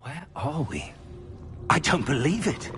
Where are we? I don't believe it.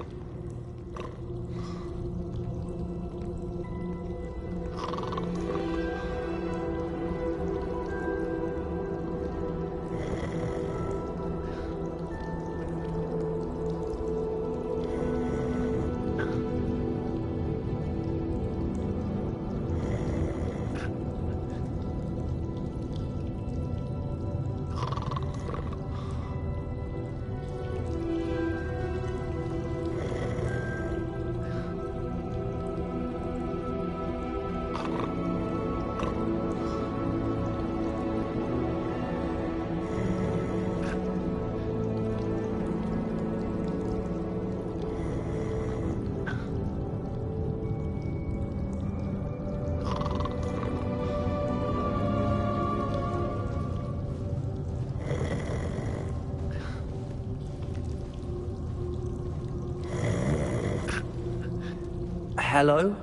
Hello?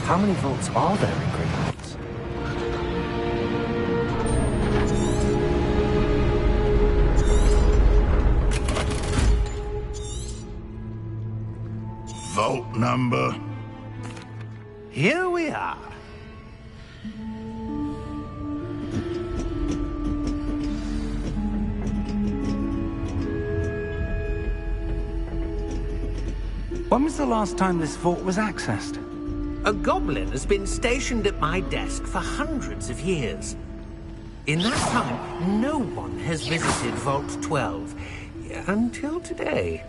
How many vaults are there in Greenlands? Vault number. Here we are. When was the last time this vault was accessed? A goblin has been stationed at my desk for hundreds of years. In that time, no one has visited Vault 12 until today.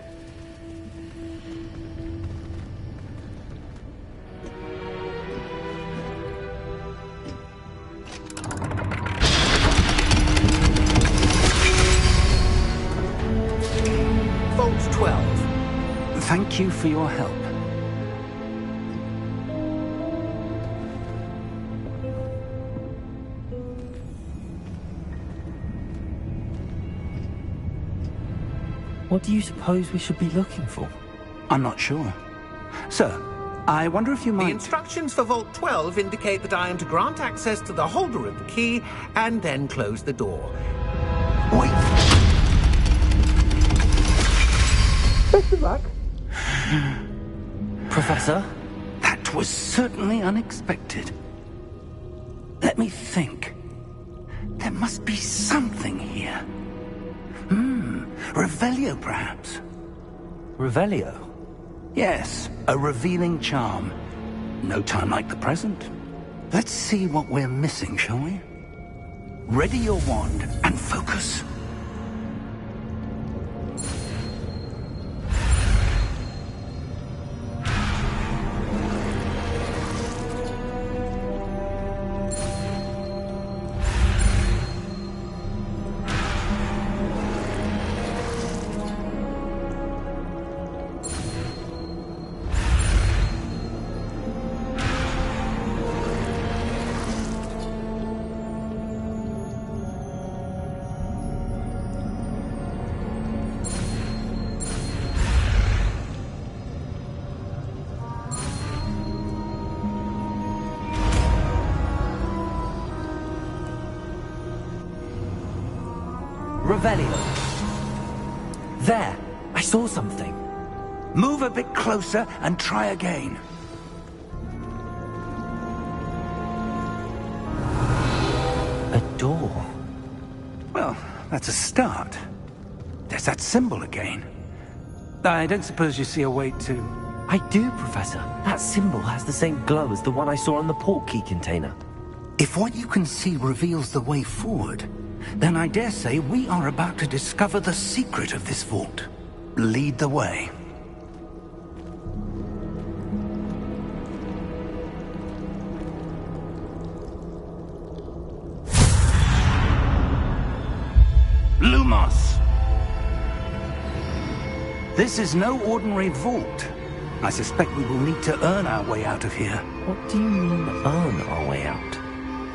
Vault 12. Thank you for your help. What do you suppose we should be looking for? I'm not sure. Sir, I wonder if you might... The instructions for Vault 12 indicate that I am to grant access to the holder of the key and then close the door. Wait. Best of luck. Professor? That was certainly unexpected. Let me think. There must be something here. Revelio, perhaps? Revelio? Yes, a revealing charm. No time like the present. Let's see what we're missing, shall we? Ready your wand and focus. Revelio. There! I saw something. Move a bit closer and try again. A door. Well, that's a start. There's that symbol again. I don't suppose you see a way to... I do, Professor. That symbol has the same glow as the one I saw on the port key container. If what you can see reveals the way forward, then I dare say we are about to discover the secret of this vault. Lead the way. Lumos! This is no ordinary vault. I suspect we will need to earn our way out of here. What do you mean, earn our way out?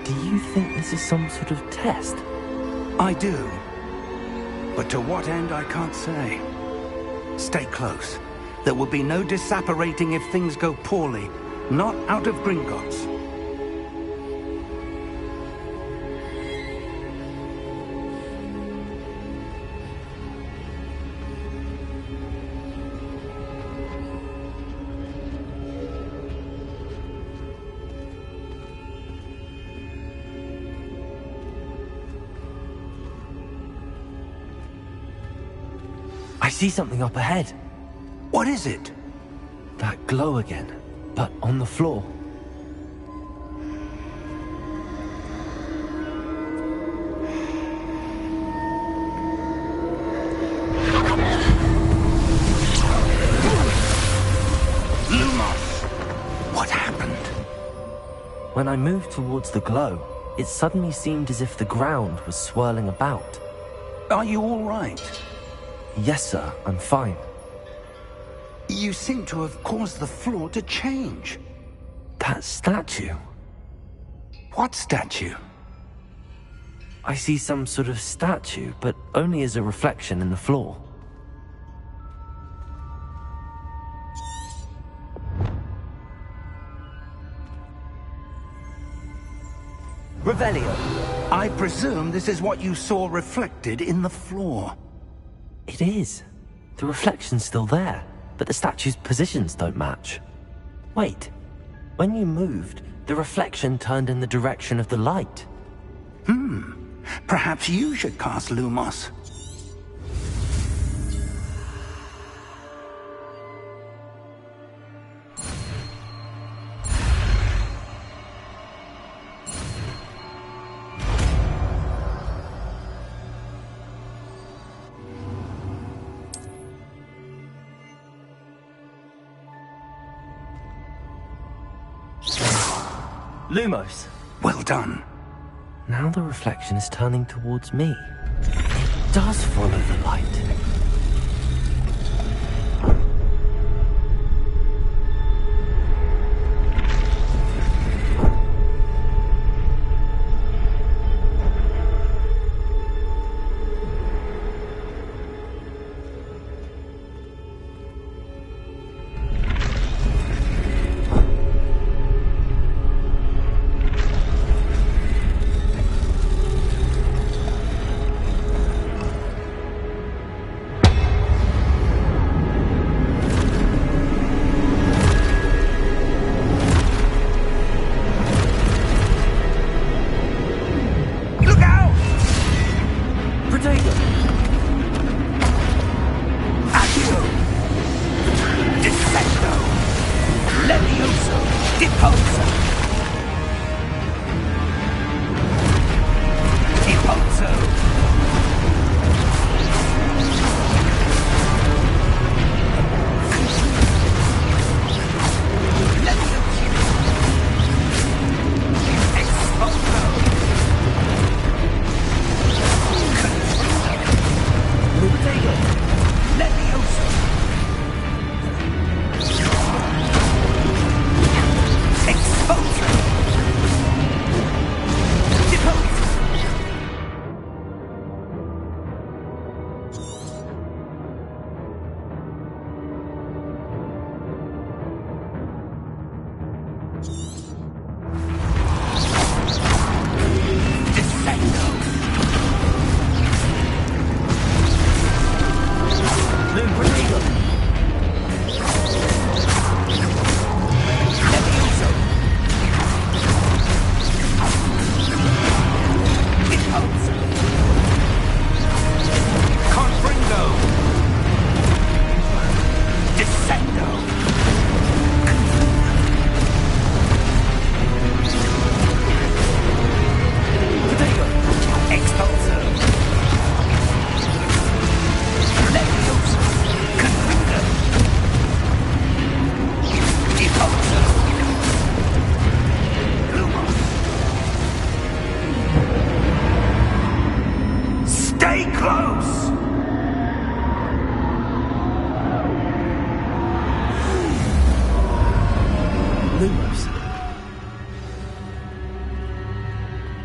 Do you think this is some sort of test? I do. But to what end, I can't say. Stay close. There will be no disapparating if things go poorly. Not out of Gringotts. I see something up ahead. What is it? That glow again, but on the floor. Lumos! What happened? When I moved towards the glow, it suddenly seemed as if the ground was swirling about. Are you all right? Yes, sir, I'm fine. You seem to have caused the floor to change. That statue. What statue? I see some sort of statue, but only as a reflection in the floor. Revelio. I presume this is what you saw reflected in the floor. It is. The reflection's still there, but the statue's positions don't match. Wait. When you moved, the reflection turned in the direction of the light. Perhaps you should cast Lumos. Lumos. Well done. Now the reflection is turning towards me. It does follow the light.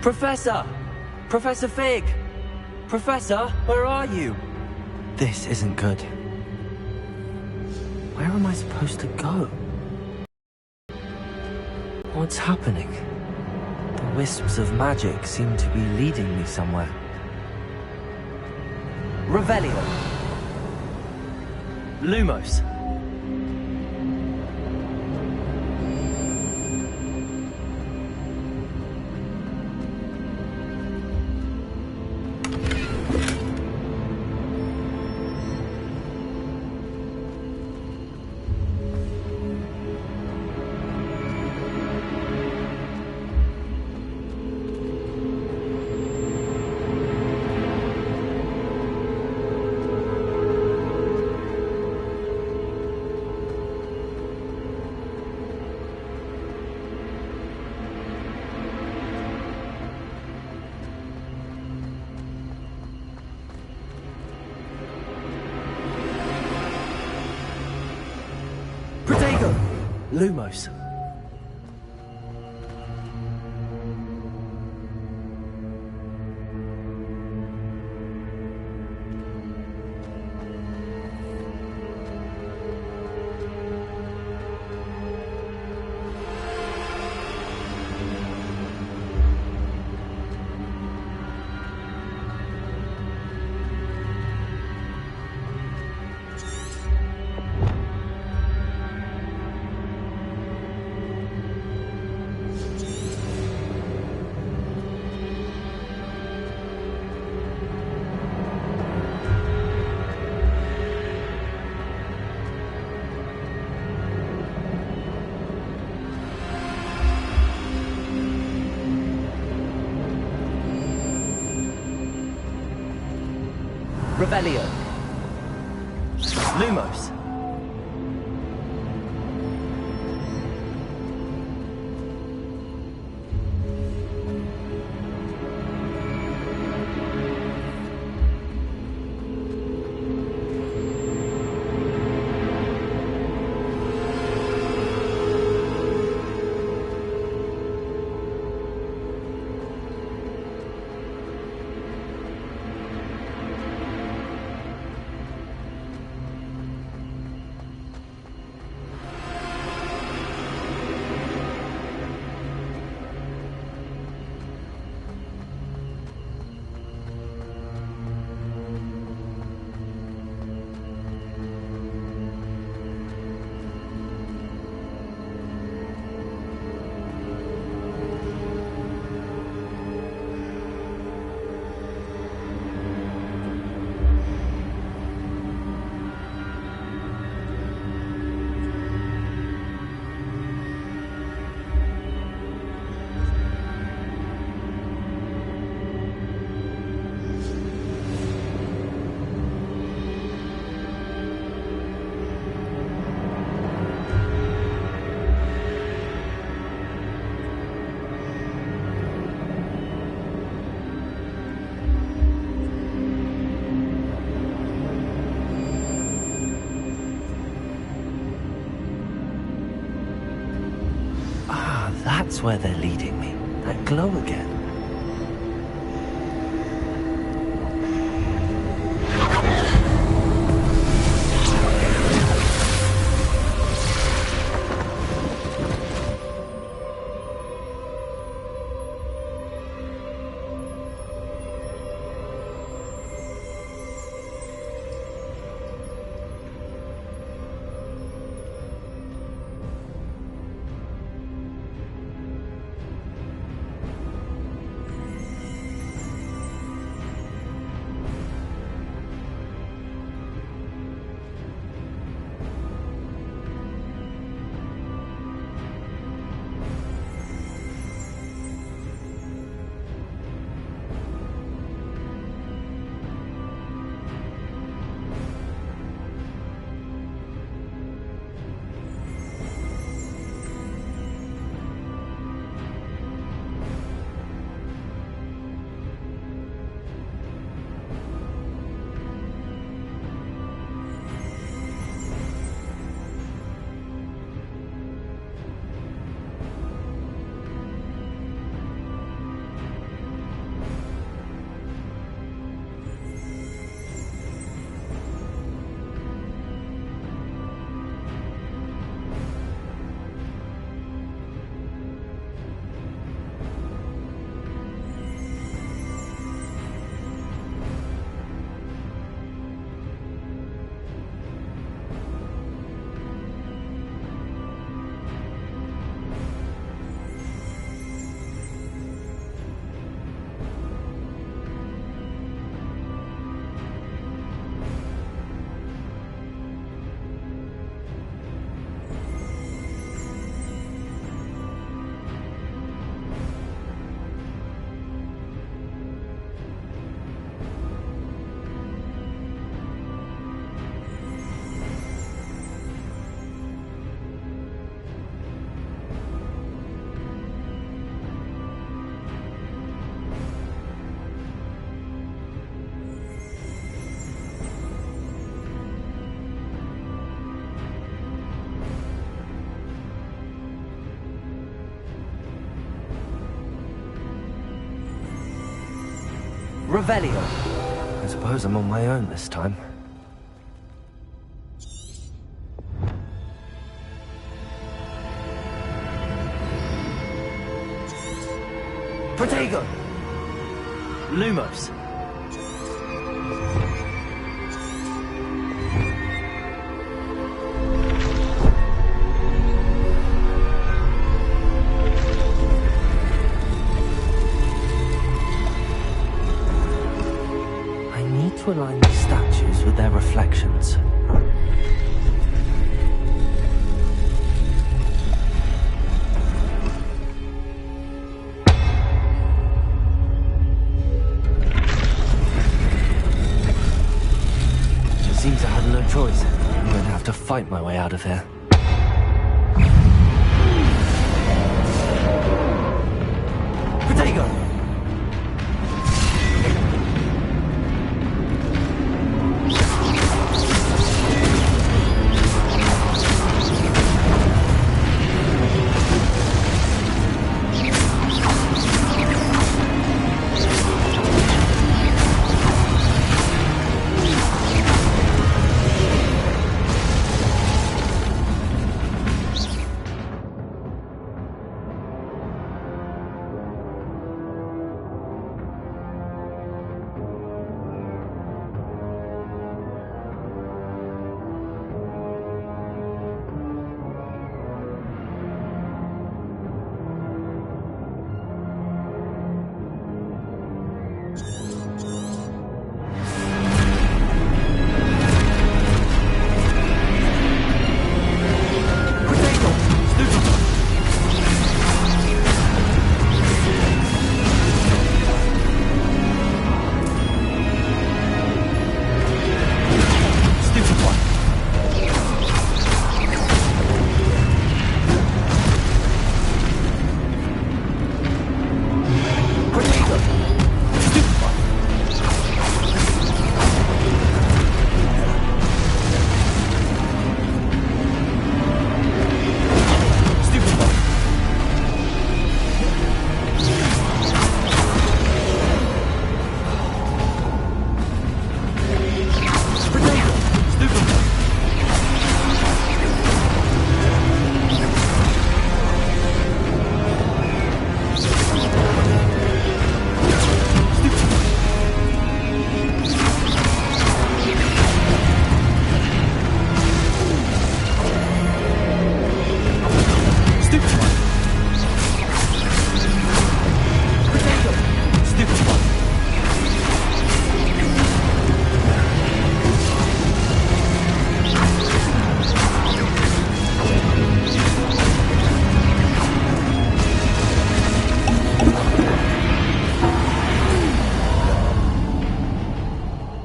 Professor! Professor Fig! Professor, where are you? This isn't good. Where am I supposed to go? What's happening? The wisps of magic seem to be leading me somewhere. Revelio. Lumos. Lumos. Revelio. Lumos. That's where they're leading me. That glow again. Revelio. I suppose I'm on my own this time. Protego! Lumos. I need to align these statues with their reflections. Seems I had no choice. I'm going to have to fight my way out of here. Protego!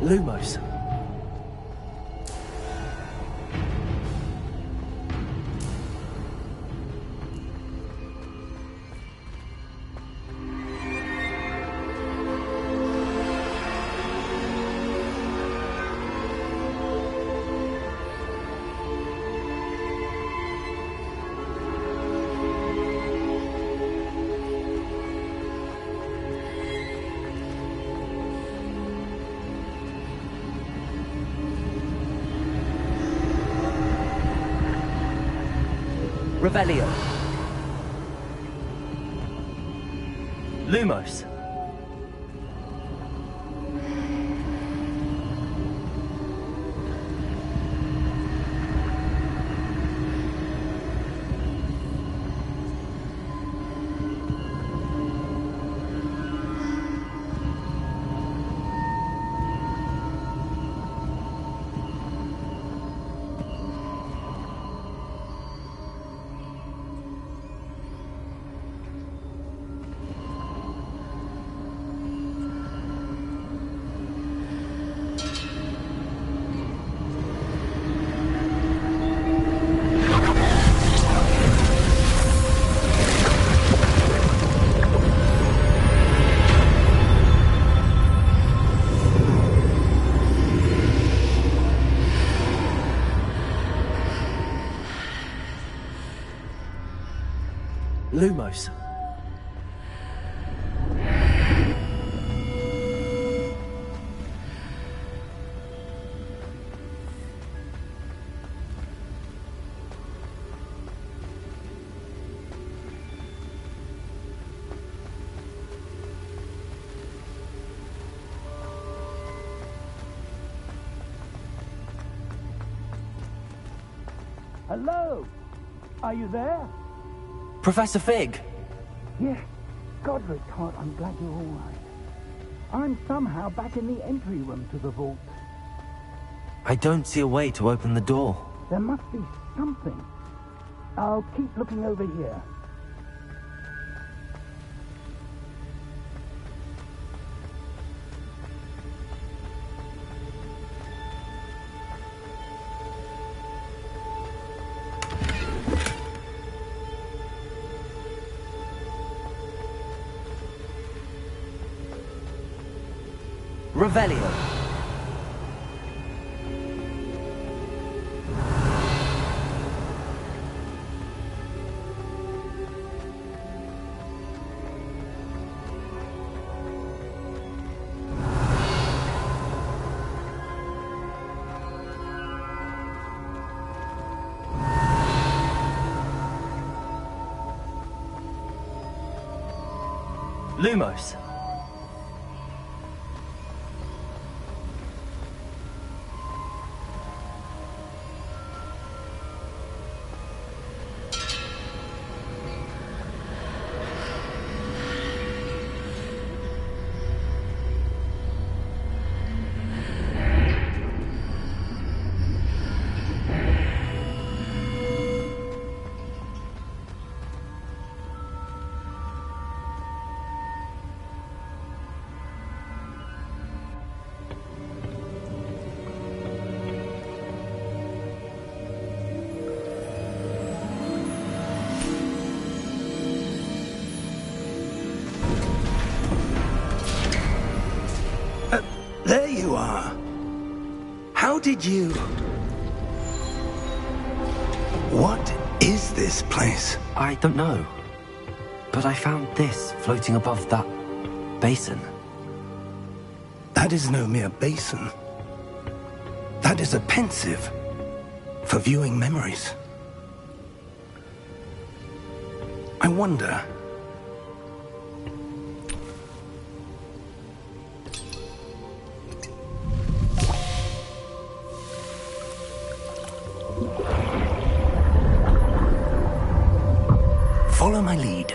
Lumos. Revelio. Lumos. Lumos. Hello? Are you there? Professor Fig! Yes. Godric Hart, I'm glad you're all right. I'm somehow back in the entry room to the vault. I don't see a way to open the door. There must be something. I'll keep looking over here. Revelio. Lumos. There you are. How did you... What is this place? I don't know. But I found this floating above that basin. That is no mere basin. That is a pensive for viewing memories. I wonder... Follow my lead.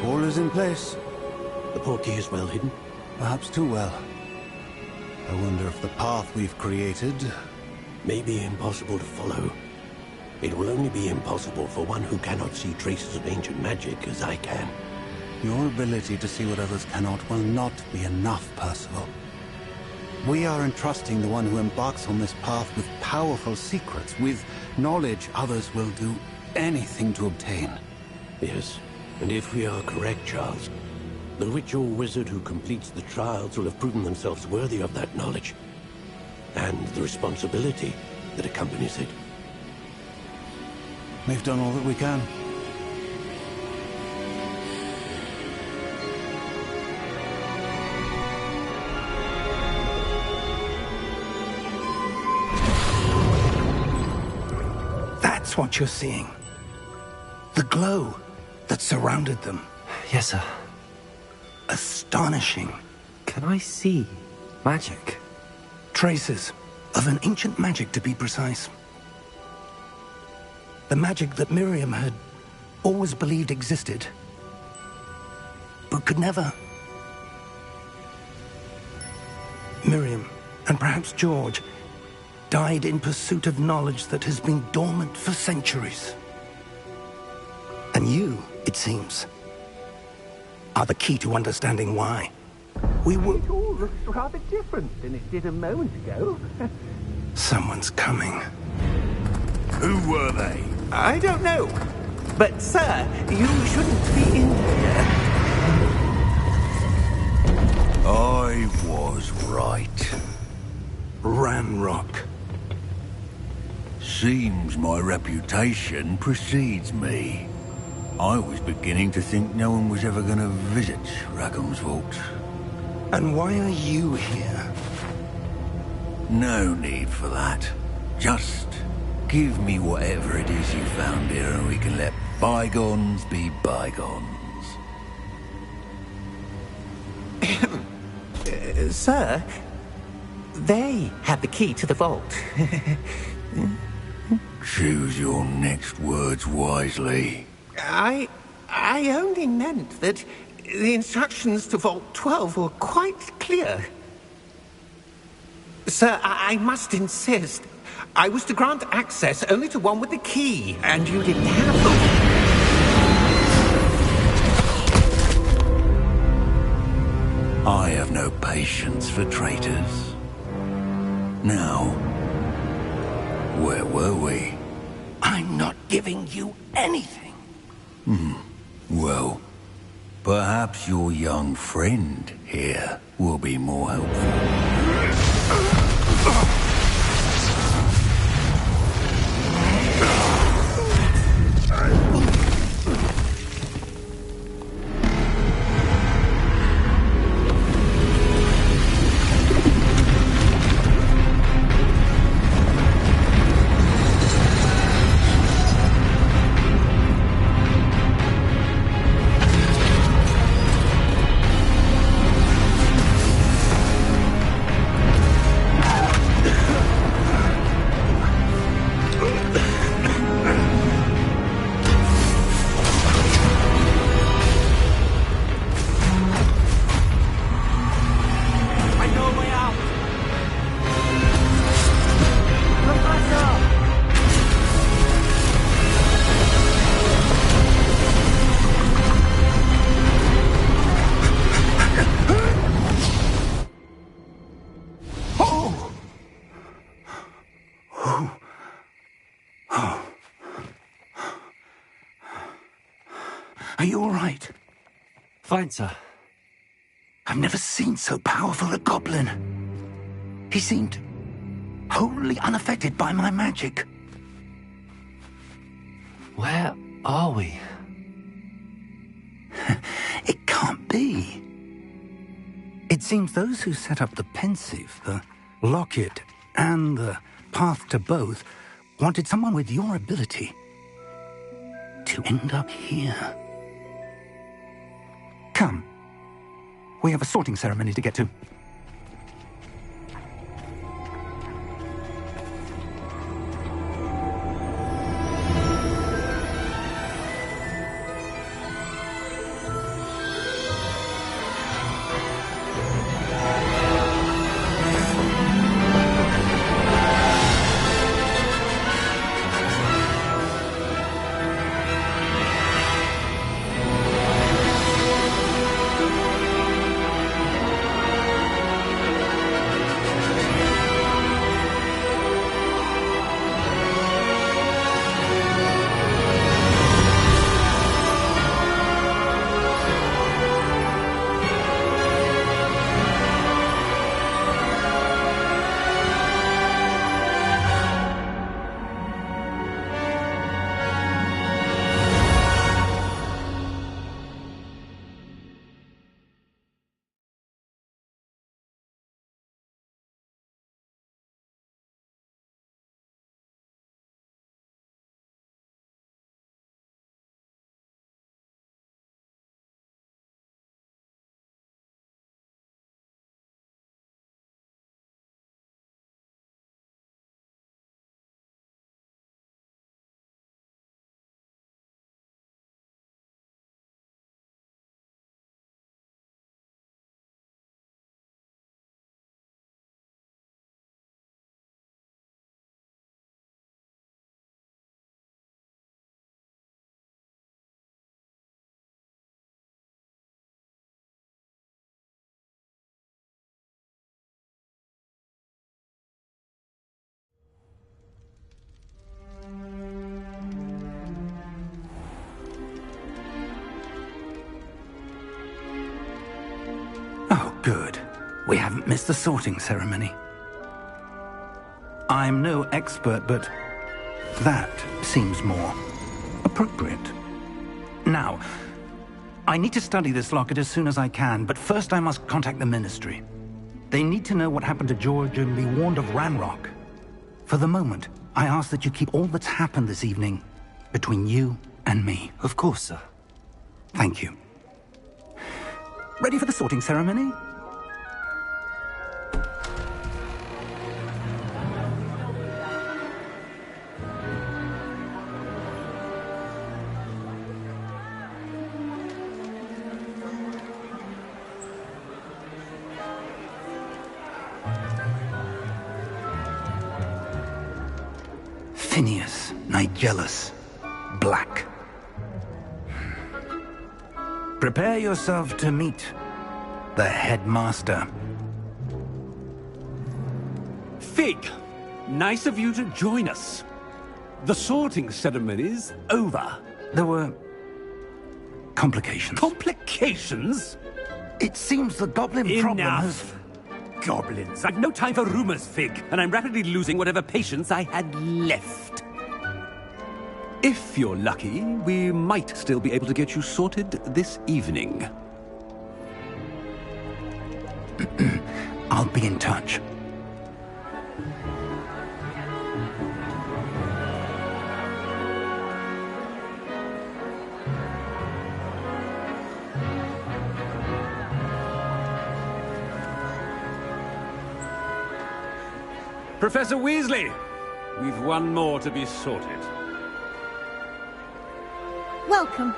All is in place. The portkey is well hidden. Perhaps too well. I wonder if the path we've created... May be impossible to follow. It will only be impossible for one who cannot see traces of ancient magic as I can. Your ability to see what others cannot will not be enough, Percival. We are entrusting the one who embarks on this path with powerful secrets, with knowledge others will do anything to obtain. Yes, and if we are correct, Charles, the witch or wizard who completes the trials will have proven themselves worthy of that knowledge, and the responsibility that accompanies it. We've done all that we can. That's what you're seeing. The glow that surrounded them. Yes, sir. Astonishing. Can I see magic? Traces of an ancient magic, to be precise. The magic that Miriam had always believed existed, but could never. Miriam, and perhaps George, died in pursuit of knowledge that has been dormant for centuries. And you, it seems, are the key to understanding why. We were... It all looks rather different than it did a moment ago. Someone's coming. Who were they? I don't know. But, sir, you shouldn't be in here. I was right. Ranrock. Seems my reputation precedes me. I was beginning to think no one was ever going to visit Rackham's vault. And why are you here? No need for that. Just give me whatever it is you found here and we can let bygones be bygones. Sir, they had the key to the vault. Choose your next words wisely. I only meant that the instructions to Vault 12 were quite clear. Sir, I must insist. I was to grant access only to one with the key, and you didn't have them. I have no patience for traitors. Now, where were we? I'm not giving you anything. Well, perhaps your young friend here will be more helpful. Are you all right? Fine, sir. I've never seen so powerful a goblin. He seemed wholly unaffected by my magic. Where are we? It can't be. It seems those who set up the pensive, the locket, and the path to both wanted someone with your ability to end up here. Come. We have a sorting ceremony to get to. Oh, good. We haven't missed the sorting ceremony. I'm no expert, but that seems more appropriate. Now, I need to study this locket as soon as I can, but first I must contact the Ministry. They need to know what happened to George and be warned of Ranrock. For the moment, I ask that you keep all that's happened this evening between you and me. Of course, sir. Thank you. Ready for the sorting ceremony? Phineas, Nigellus, Black. Prepare yourself to meet the headmaster. Fig, nice of you to join us. The sorting ceremony's over. There were complications. Complications? It seems the goblin problem has... Enough! Goblins. I've no time for rumors, Fig, and I'm rapidly losing whatever patience I had left. If you're lucky, we might still be able to get you sorted this evening. I'll be in touch. Professor Weasley, we've one more to be sorted. Welcome.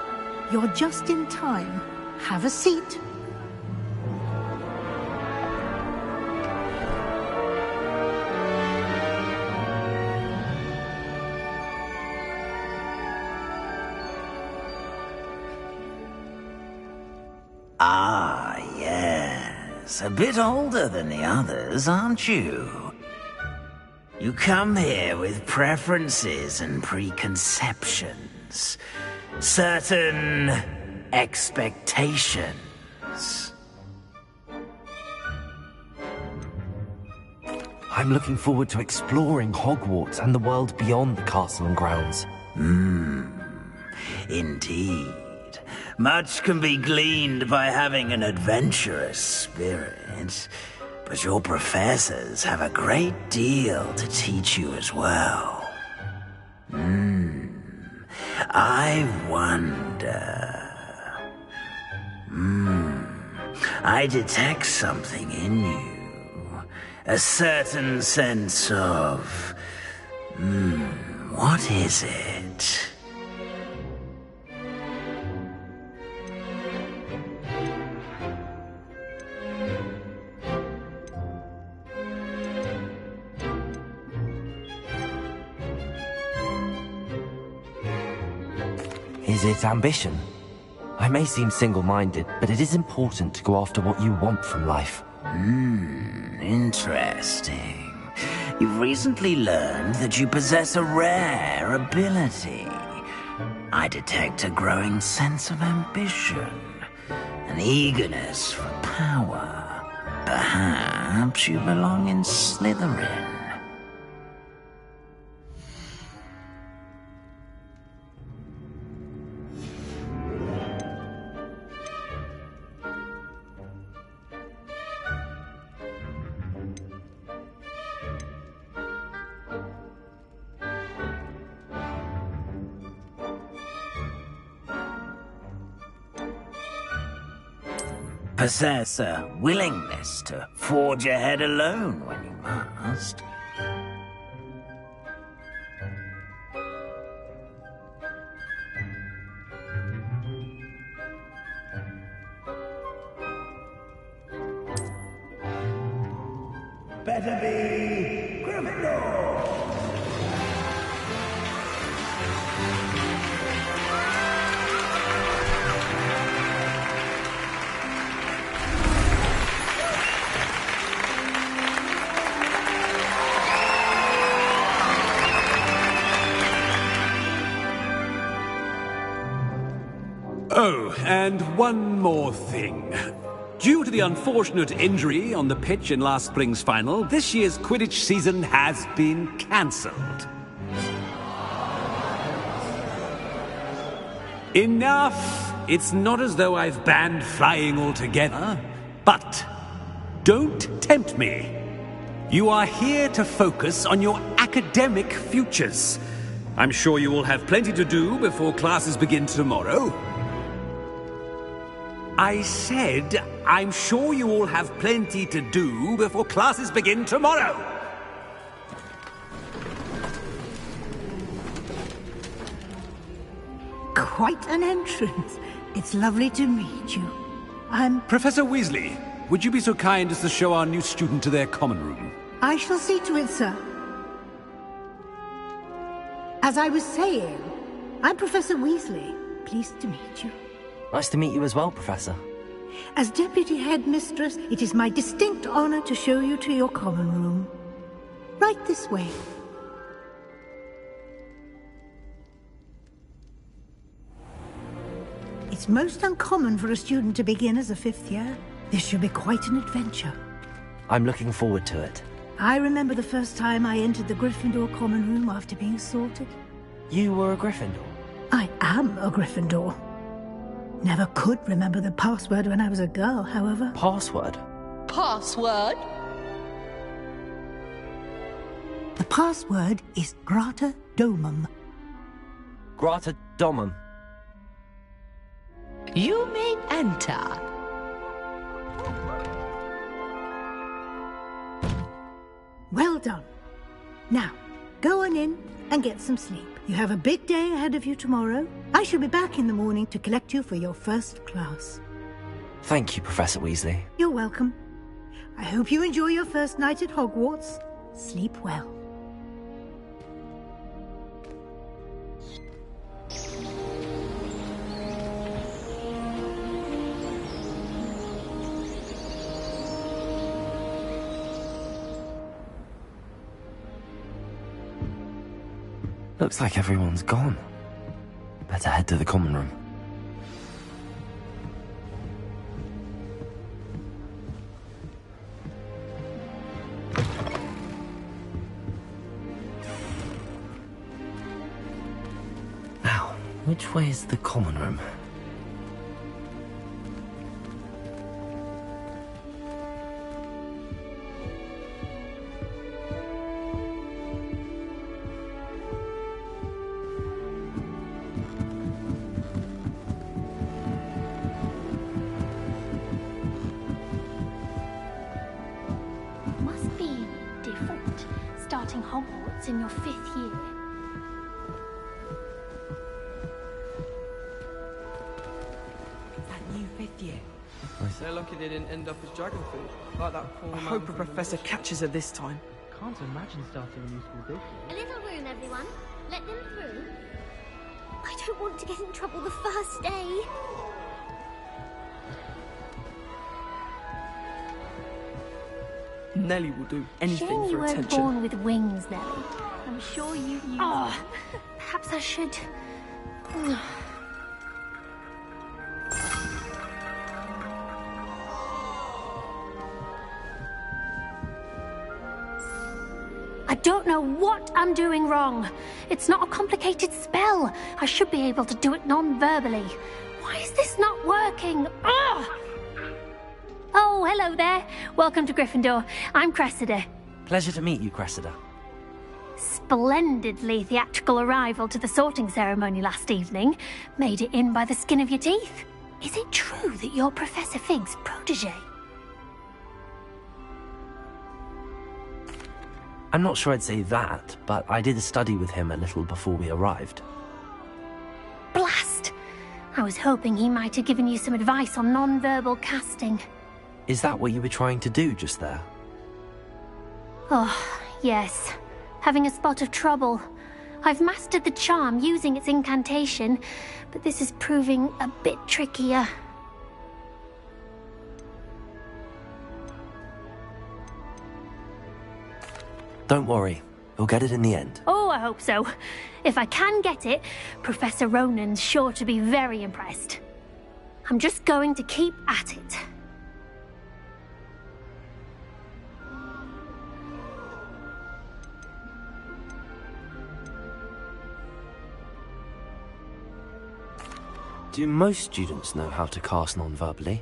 You're just in time. Have a seat. Ah, yes. A bit older than the others, aren't you? You come here with preferences and preconceptions. Certain expectations. I'm looking forward to exploring Hogwarts and the world beyond the castle and grounds. Indeed. Much can be gleaned by having an adventurous spirit, but your professors have a great deal to teach you as well. I wonder... I detect something in you. A certain sense of... what is it? Is it ambition? I may seem single-minded, but it is important to go after what you want from life. Interesting. You've recently learned that you possess a rare ability. I detect a growing sense of ambition, an eagerness for power. Perhaps you belong in Slytherin. Possess a willingness to forge ahead alone when you must. Better be Gryffindor! Oh, and one more thing. Due to the unfortunate injury on the pitch in last spring's final, this year's Quidditch season has been cancelled. Enough! It's not as though I've banned flying altogether. But don't tempt me. You are here to focus on your academic futures. I'm sure you will have plenty to do before classes begin tomorrow. I said, I'm sure you all have plenty to do before classes begin tomorrow. Quite an entrance. It's lovely to meet you. I'm... Professor Weasley, would you be so kind as to show our new student to their common room? I shall see to it, sir. As I was saying, I'm Professor Weasley. Pleased to meet you. Nice to meet you as well, Professor. As Deputy Headmistress, it is my distinct honor to show you to your common room. Right this way. It's most uncommon for a student to begin as a fifth year. This should be quite an adventure. I'm looking forward to it. I remember the first time I entered the Gryffindor common room after being sorted. You were a Gryffindor? I am a Gryffindor. Never could remember the password when I was a girl, however. Password? Password? The password is Grata Domum. Grata Domum. You may enter. Well done. Now, go on in and get some sleep. You have a big day ahead of you tomorrow. I shall be back in the morning to collect you for your first class. Thank you, Professor Weasley. You're welcome. I hope you enjoy your first night at Hogwarts. Sleep well. Looks like everyone's gone. Better head to the common room. Now, which way is the common room? Must be different, starting Hogwarts in your 5th year. That new 5th year. They're lucky they didn't end up as dragon food, like that poor I man hope a from professor the catches her this time. Can't imagine starting a new school this A little room, everyone. Let them through. I don't want to get in trouble the first day. Nellie will do anything Shame you for weren't attention. born with wings, Nellie. I'm sure you use them. Perhaps I should... I don't know what I'm doing wrong. It's not a complicated spell. I should be able to do it non-verbally. Why is this not working? Ugh! Oh, hello there. Welcome to Gryffindor. I'm Cressida. Pleasure to meet you, Cressida. Splendidly theatrical arrival to the sorting ceremony last evening. Made it in by the skin of your teeth. Is it true that you're Professor Fig's protege? I'm not sure I'd say that, but I did study with him a little before we arrived. Blast! I was hoping he might have given you some advice on non-verbal casting. Is that what you were trying to do just there? Oh, yes. Having a spot of trouble. I've mastered the charm using its incantation, but this is proving a bit trickier. Don't worry, you'll get it in the end. Oh, I hope so. If I can get it, Professor Ronan's sure to be very impressed. I'm just going to keep at it. Do most students know how to cast non-verbally?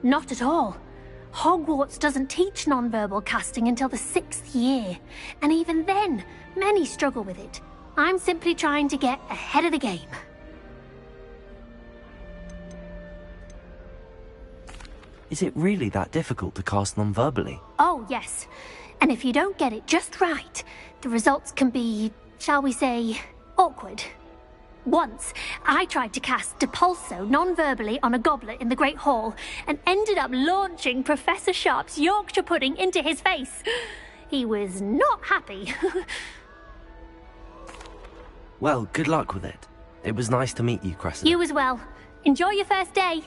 Not at all. Hogwarts doesn't teach nonverbal casting until the 6th year, and even then, many struggle with it. I'm simply trying to get ahead of the game. Is it really that difficult to cast non-verbally? Oh, yes. And if you don't get it just right, the results can be, shall we say, awkward. Once, I tried to cast Depulso non-verbally on a goblet in the Great Hall and ended up launching Professor Sharp's Yorkshire pudding into his face. He was not happy. Well, good luck with it. It was nice to meet you, Cressida. You as well. Enjoy your first day.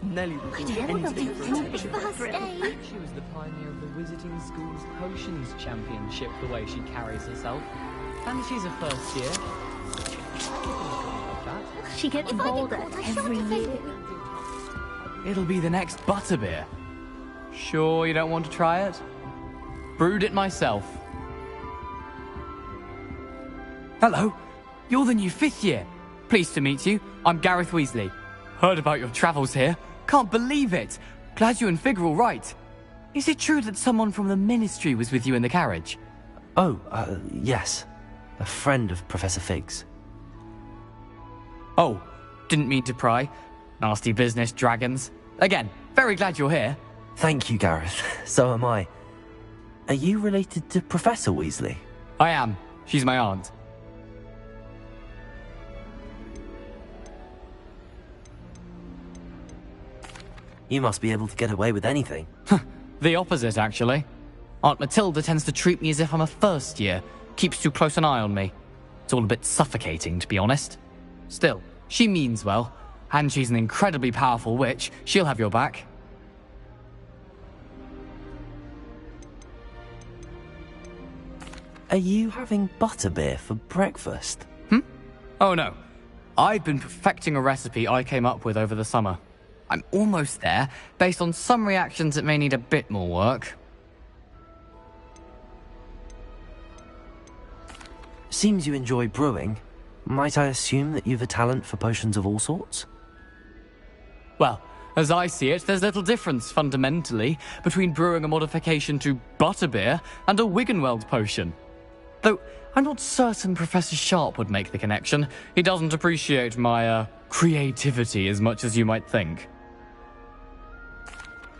Nelly would do anything for attention. She was the pioneer of the Wizarding School's Potions Championship, the way she carries herself. And she's a first year. She gets bolder every year. It'll be the next butterbeer. Sure you don't want to try it? Brewed it myself. Hello, you're the new 5th year. Pleased to meet you. I'm Gareth Weasley. Heard about your travels here. Can't believe it. Glad you and Fig are all right. Is it true that someone from the Ministry was with you in the carriage? Oh, yes. A friend of Professor Fig's. Oh, didn't mean to pry. Nasty business, dragons. Again, very glad you're here. Thank you, Gareth. So am I. Are you related to Professor Weasley? I am. She's my aunt. You must be able to get away with anything. The opposite, actually. Aunt Matilda tends to treat me as if I'm a first year. Keeps too close an eye on me. It's all a bit suffocating, to be honest. Still, she means well. And she's an incredibly powerful witch. She'll have your back. Are you having butterbeer for breakfast? Oh no. I've been perfecting a recipe I came up with over the summer. I'm almost there, based on some reactions that may need a bit more work. Seems you enjoy brewing. Might I assume that you've a talent for potions of all sorts? Well, as I see it, there's little difference, fundamentally, between brewing a modification to butterbeer and a Wiggenweld potion. Though, I'm not certain Professor Sharp would make the connection. He doesn't appreciate my, creativity as much as you might think.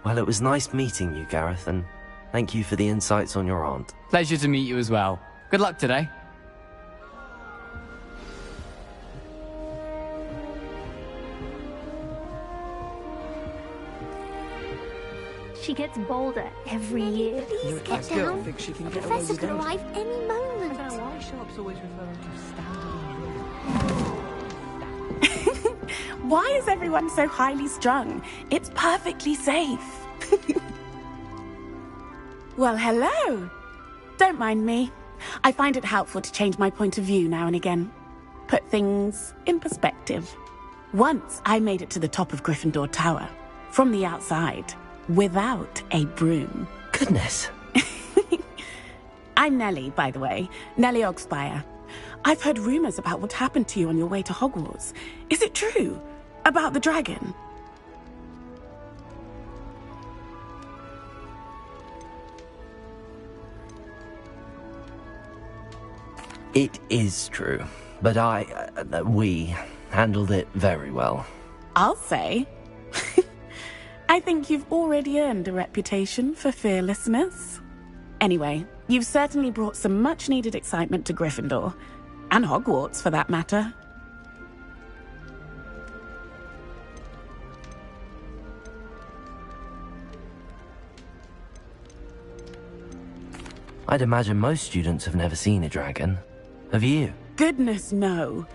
Well, it was nice meeting you, Gareth, and thank you for the insights on your aunt. Pleasure to meet you as well. Good luck today. She gets bolder every year. Please get down. The professor could arrive any moment. I don't know why Sharp's always referring to standing. Why is everyone so highly strung? It's perfectly safe. Well, hello. Don't mind me. I find it helpful to change my point of view now and again. Put things in perspective. Once I made it to the top of Gryffindor Tower, from the outside, without a broom. Goodness. I'm Nellie, by the way. Nellie Ogspire. I've heard rumors about what happened to you on your way to Hogwarts. Is it true? About the dragon? It is true, but we handled it very well. I'll say. I think you've already earned a reputation for fearlessness. Anyway, you've certainly brought some much-needed excitement to Gryffindor. And Hogwarts, for that matter. I'd imagine most students have never seen a dragon. Have you? Goodness, no.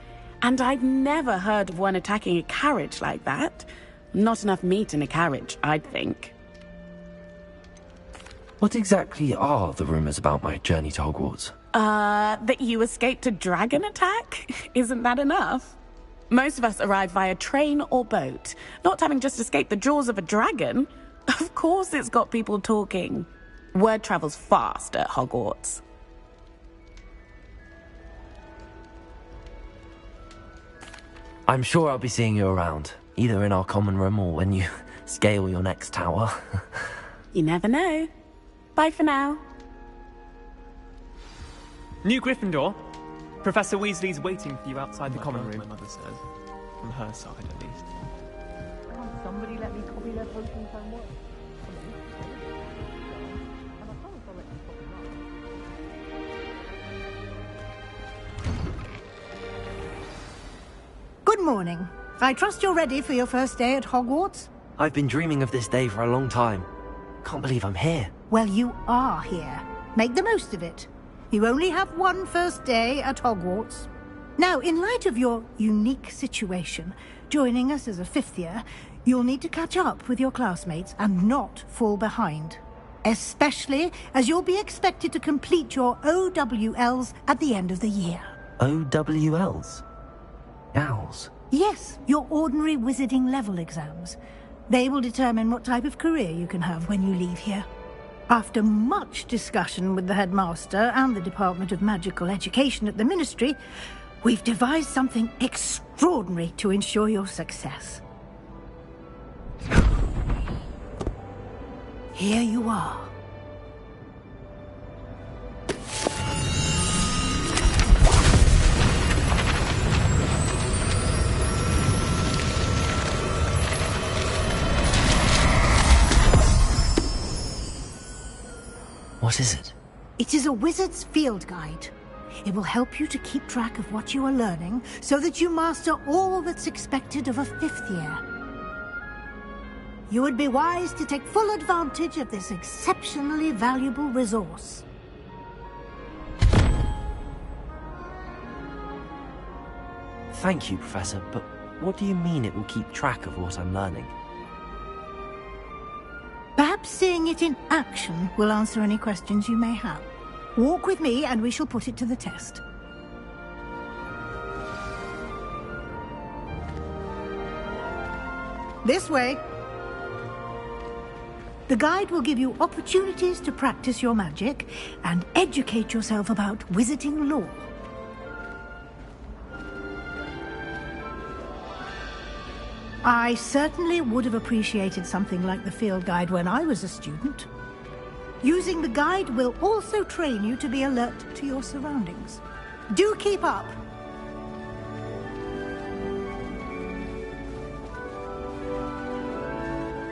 And I've never heard of one attacking a carriage like that. Not enough meat in a carriage, I'd think. What exactly are the rumors about my journey to Hogwarts? That you escaped a dragon attack? Isn't that enough? Most of us arrive via train or boat, not having just escaped the jaws of a dragon. Of course it's got people talking. Word travels fast at Hogwarts. I'm sure I'll be seeing you around, either in our common room or when you scale your next tower. You never know. Bye for now. New Gryffindor. Professor Weasley's waiting for you outside the common room. My mother says. From her side, at least. Can't somebody let me copy their potions homework? Good morning. I trust you're ready for your first day at Hogwarts? I've been dreaming of this day for a long time. Can't believe I'm here. Well, you are here. Make the most of it. You only have one first day at Hogwarts. Now, in light of your unique situation, joining us as a fifth year, you'll need to catch up with your classmates and not fall behind. Especially as you'll be expected to complete your OWLs at the end of the year. OWLs? Owls? Yes, your ordinary wizarding level exams. They will determine what type of career you can have when you leave here. After much discussion with the headmaster and the Department of Magical Education at the Ministry, we've devised something extraordinary to ensure your success. Here you are. What is it? It is a wizard's field guide. It will help you to keep track of what you are learning so that you master all that's expected of a fifth year. You would be wise to take full advantage of this exceptionally valuable resource. Thank you, Professor, but what do you mean it will keep track of what I'm learning? Perhaps seeing it in action will answer any questions you may have. Walk with me and we shall put it to the test. This way. The guide will give you opportunities to practice your magic and educate yourself about wizarding lore. I certainly would have appreciated something like the field guide when I was a student. Using the guide will also train you to be alert to your surroundings. Do keep up!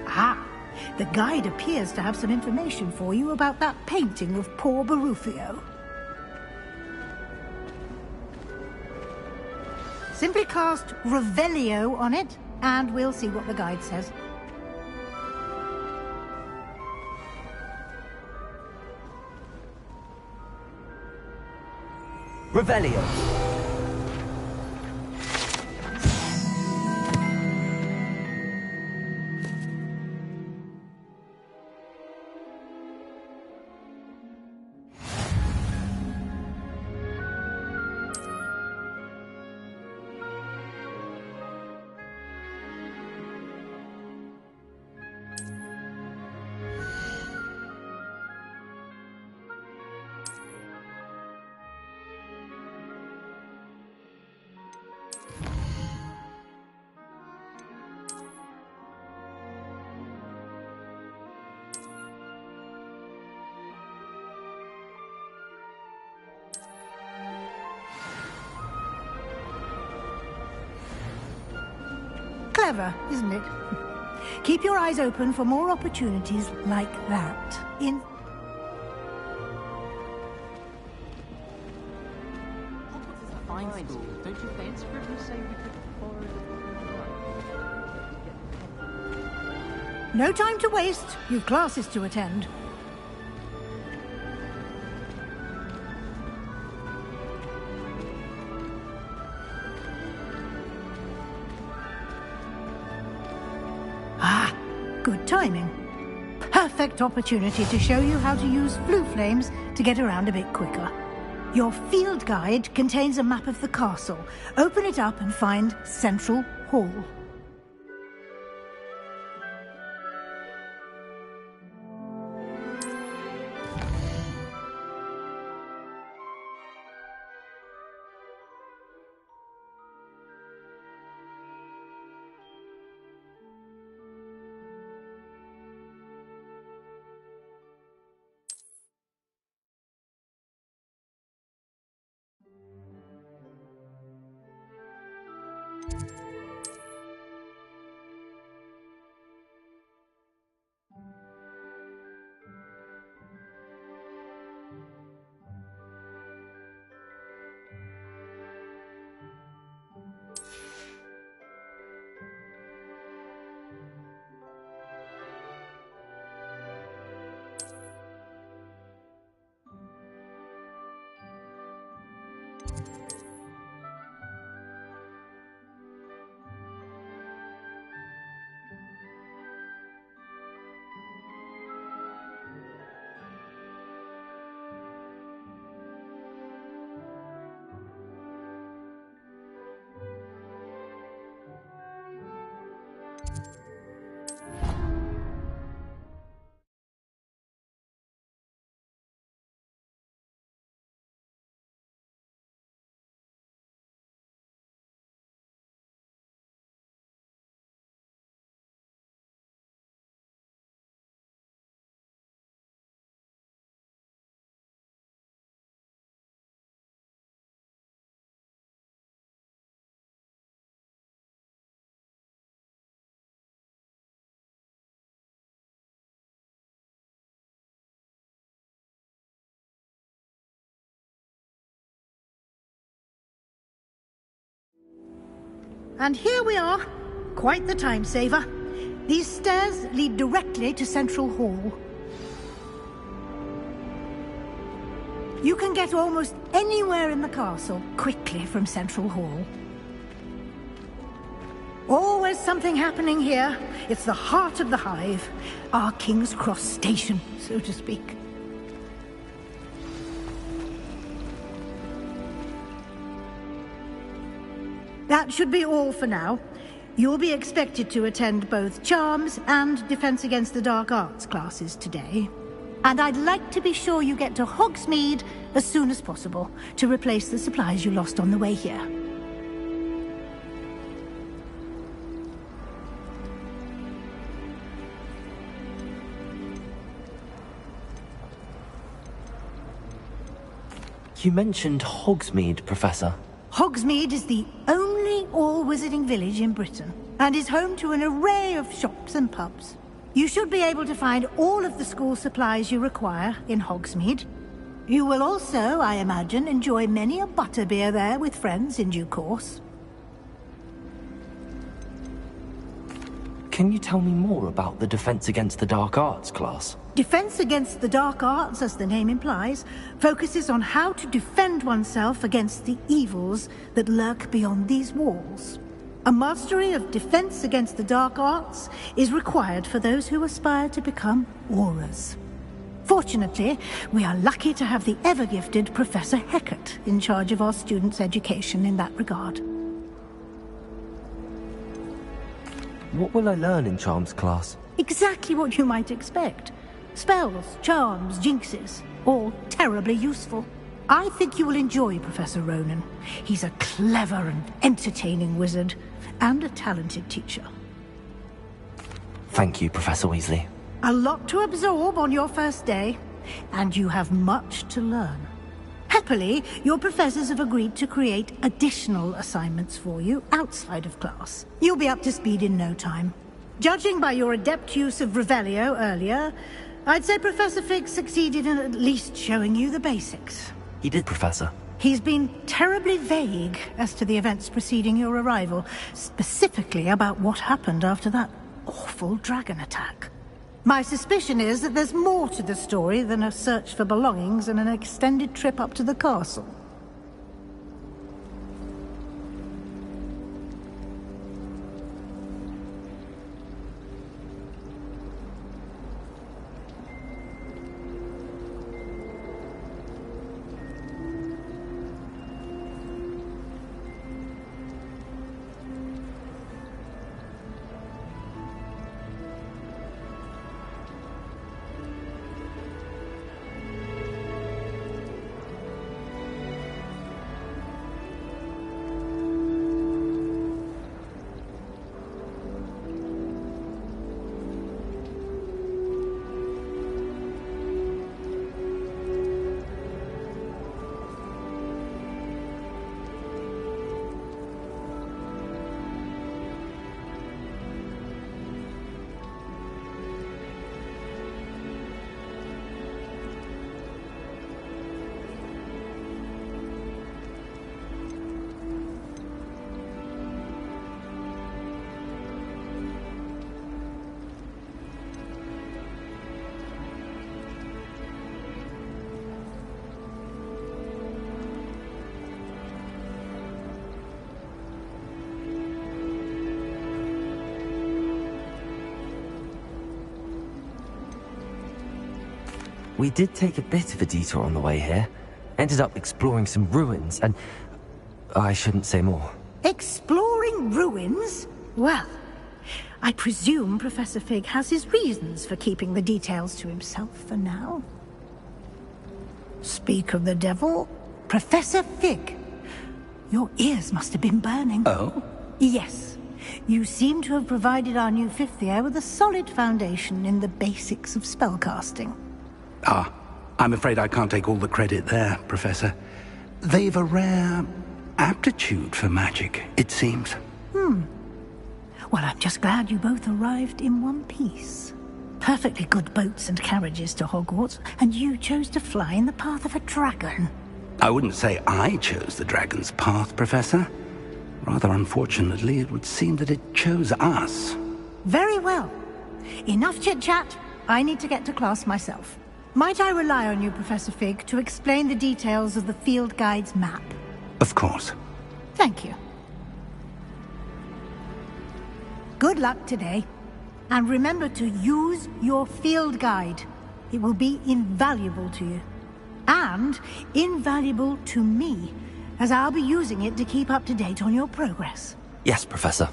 Ah, the guide appears to have some information for you about that painting of poor Barufio. Simply cast Revelio on it, and we'll see what the guide says. Revelio. Clever, isn't it? Keep your eyes open for more opportunities like that. In... Fine school. Don't you fancy for it? You say we could borrow the... No time to waste. You've classes to attend. Good timing. perfect opportunity to show you how to use flue flames to get around a bit quicker. Your field guide contains a map of the castle. Open it up and find Central Hall. And here we are. Quite the time saver. These stairs lead directly to Central Hall. You can get almost anywhere in the castle quickly from Central Hall. Always something happening here. It's the heart of the Hive. Our King's Cross station, so to speak. That should be all for now. You'll be expected to attend both Charms and Defense Against the Dark Arts classes today. And I'd like to be sure you get to Hogsmeade as soon as possible to replace the supplies you lost on the way here. You mentioned Hogsmeade, Professor. Hogsmeade is the only all-wizarding village in Britain, and is home to an array of shops and pubs. You should be able to find all of the school supplies you require in Hogsmeade. You will also, I imagine, enjoy many a butterbeer there with friends in due course. Can you tell me more about the Defense Against the Dark Arts class? Defense Against the Dark Arts, as the name implies, focuses on how to defend oneself against the evils that lurk beyond these walls. A mastery of Defense Against the Dark Arts is required for those who aspire to become Aurors. Fortunately, we are lucky to have the ever-gifted Professor Hecat in charge of our students' education in that regard. What will I learn in Charms class? Exactly what you might expect. Spells, charms, jinxes, all terribly useful. I think you will enjoy Professor Ronan. He's a clever and entertaining wizard, and a talented teacher. Thank you, Professor Weasley. A lot to absorb on your first day, and you have much to learn. Happily, your professors have agreed to create additional assignments for you outside of class. You'll be up to speed in no time. Judging by your adept use of Revelio earlier, I'd say Professor Fig succeeded in at least showing you the basics. He did, Professor. He's been terribly vague as to the events preceding your arrival, specifically about what happened after that awful dragon attack. My suspicion is that there's more to the story than a search for belongings and an extended trip up to the castle. We did take a bit of a detour on the way here. Ended up exploring some ruins, and I shouldn't say more. Exploring ruins? Well, I presume Professor Fig has his reasons for keeping the details to himself for now. Speak of the devil, Professor Fig. Your ears must have been burning. Oh? Yes. You seem to have provided our new fifth year with a solid foundation in the basics of spellcasting. Ah, I'm afraid I can't take all the credit there, Professor. They've a rare aptitude for magic, it seems. Well, I'm just glad you both arrived in one piece. Perfectly good boats and carriages to Hogwarts, and you chose to fly in the path of a dragon. I wouldn't say I chose the dragon's path, Professor. Rather unfortunately, it would seem that it chose us. Very well. Enough chit-chat. I need to get to class myself. Might I rely on you, Professor Fig, to explain the details of the field guide's map? Of course. Thank you. Good luck today. And remember to use your field guide. It will be invaluable to you. And invaluable to me, as I'll be using it to keep up to date on your progress. Yes, Professor.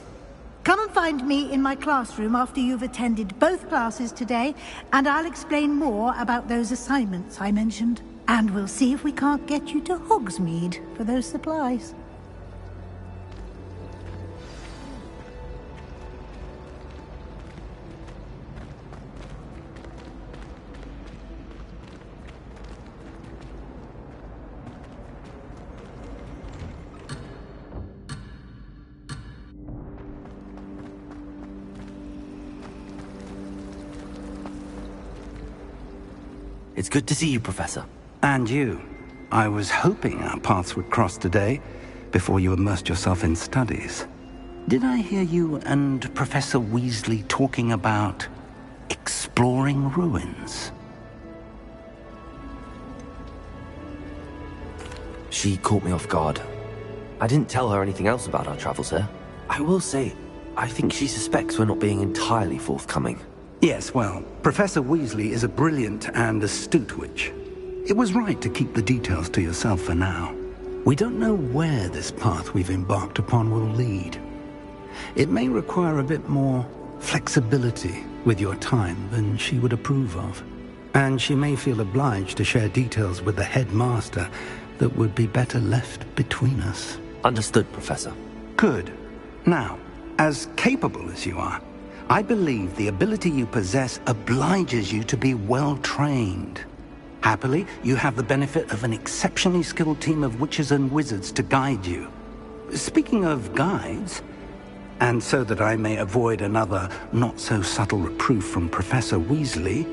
Come and find me in my classroom after you've attended both classes today, and I'll explain more about those assignments I mentioned. And we'll see if we can't get you to Hogsmeade for those supplies. It's good to see you, Professor. And you. I was hoping our paths would cross today, before you immersed yourself in studies. Did I hear you and Professor Weasley talking about exploring ruins? She caught me off guard. I didn't tell her anything else about our travels here. I will say, I think she suspects we're not being entirely forthcoming. Yes, well, Professor Weasley is a brilliant and astute witch. It was right to keep the details to yourself for now. We don't know where this path we've embarked upon will lead. It may require a bit more flexibility with your time than she would approve of. And she may feel obliged to share details with the headmaster that would be better left between us. Understood, Professor. Good. Now, as capable as you are, I believe the ability you possess obliges you to be well-trained. Happily, you have the benefit of an exceptionally skilled team of witches and wizards to guide you. Speaking of guides, and so that I may avoid another not-so-subtle reproof from Professor Weasley,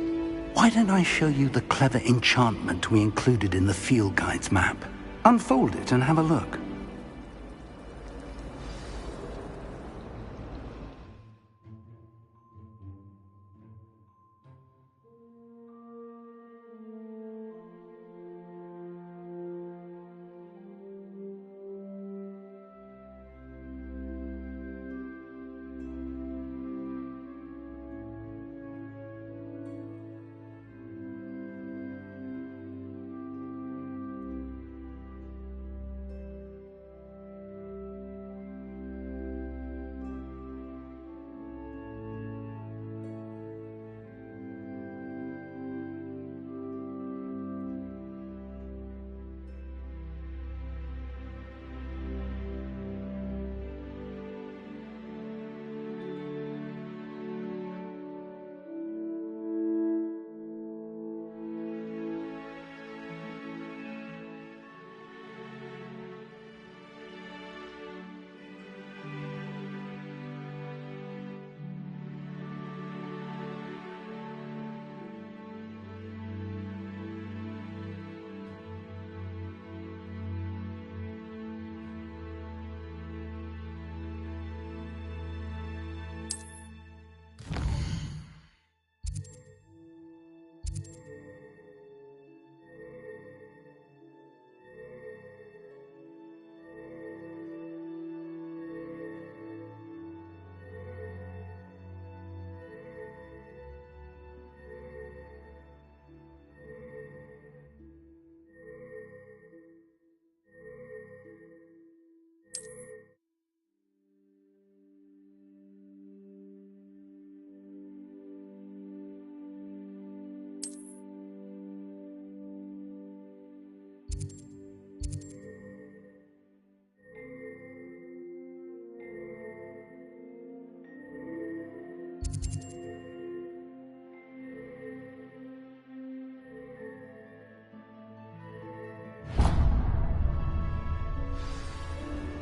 why don't I show you the clever enchantment we included in the field guide's map? Unfold it and have a look.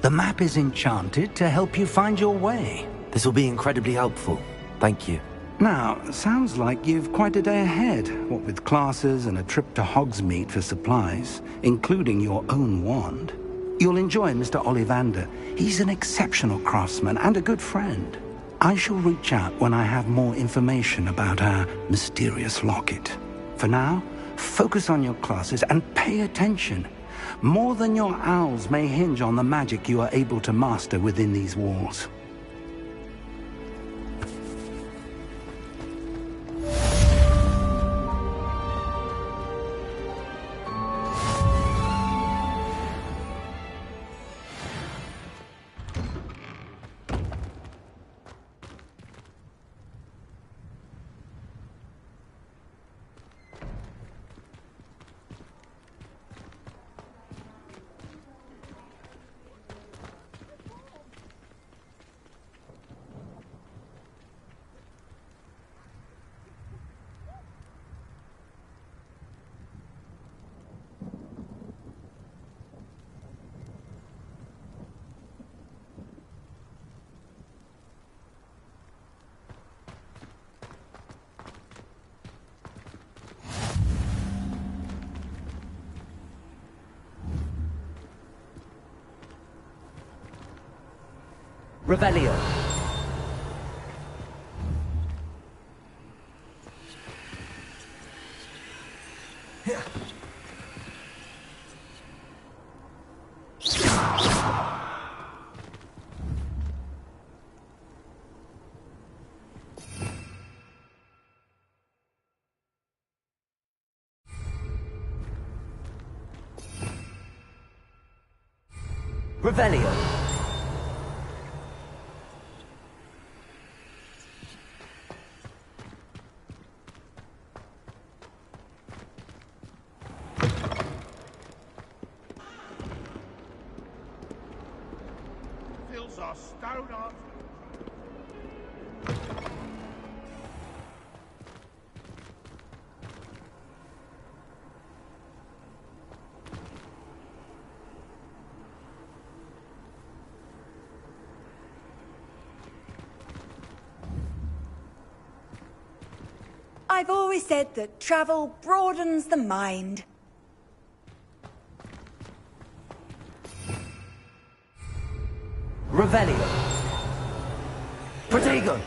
The map is enchanted to help you find your way. This will be incredibly helpful. Thank you. Now, sounds like you've quite a day ahead, what with classes and a trip to Hogsmeade for supplies, including your own wand. You'll enjoy Mr. Ollivander. He's an exceptional craftsman and a good friend. I shall reach out when I have more information about our mysterious locket. For now, focus on your classes and pay attention. More than your owls may hinge on the magic you are able to master within these walls. Revelio. Revelio. Are stone art. I've always said that travel broadens the mind. Revelio. Protego.